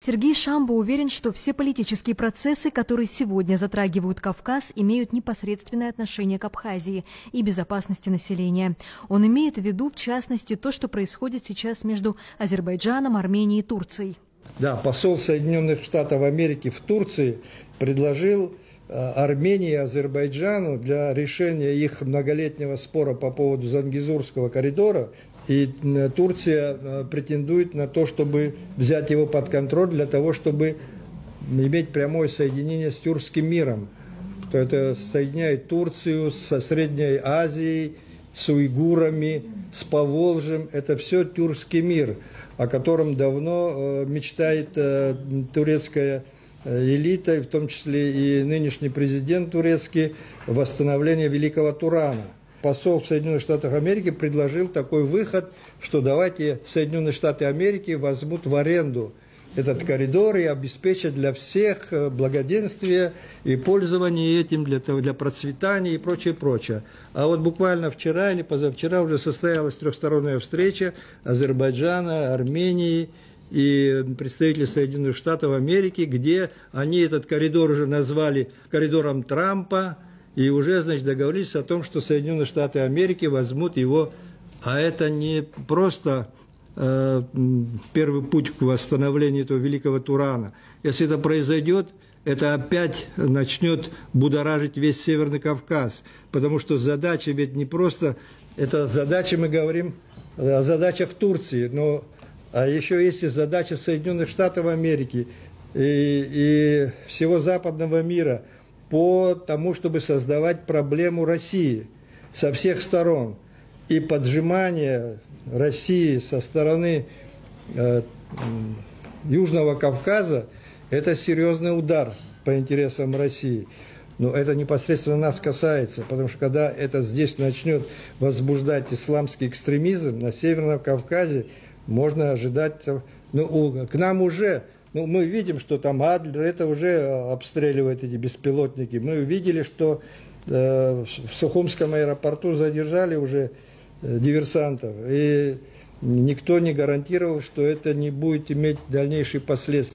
Сергей Шамбо уверен, что все политические процессы, которые сегодня затрагивают Кавказ, имеют непосредственное отношение к Абхазии и безопасности населения. Он имеет в виду, в частности, то, что происходит сейчас между Азербайджаном, Арменией и Турцией. Да, посол Соединенных Штатов Америки в Турции предложил Армении и Азербайджану для решения их многолетнего спора по поводу Зангезурского коридора. И Турция претендует на то, чтобы взять его под контроль для того, чтобы иметь прямое соединение с тюркским миром. То это соединяет Турцию со Средней Азией, с уйгурами, с Поволжьем. Это все тюркский мир, о котором давно мечтает турецкая элита, в том числе и нынешний президент турецкий, восстановление Великого Турана. Посол в Соединенных Штатах Америки предложил такой выход, что давайте Соединенные Штаты Америки возьмут в аренду этот коридор и обеспечат для всех благоденствие и пользование этим для процветания и прочее, прочее. А вот буквально вчера или позавчера уже состоялась трехсторонняя встреча Азербайджана, Армении и представителей Соединенных Штатов Америки, где они этот коридор уже назвали коридором Трампа, и уже, значит, договорились о том, что Соединенные Штаты Америки возьмут его, а это не просто первый путь к восстановлению этого Великого Турана. Если это произойдет, это опять начнет будоражить весь Северный Кавказ, потому что задача ведь не просто, это задача, мы говорим о задачах Турции, но а еще есть и задача Соединенных Штатов Америки и всего западного мира по тому, чтобы создавать проблему России со всех сторон. И поджимание России со стороны Южного Кавказа – это серьезный удар по интересам России. Но это непосредственно нас касается, потому что когда это здесь начнет возбуждать исламский экстремизм на Северном Кавказе, можно ожидать, ну, к нам уже, ну, мы видим, что там Адлер, это уже обстреливает эти беспилотники. Мы видели, что в Сухумском аэропорту задержали уже диверсантов, и никто не гарантировал, что это не будет иметь дальнейшие последствия.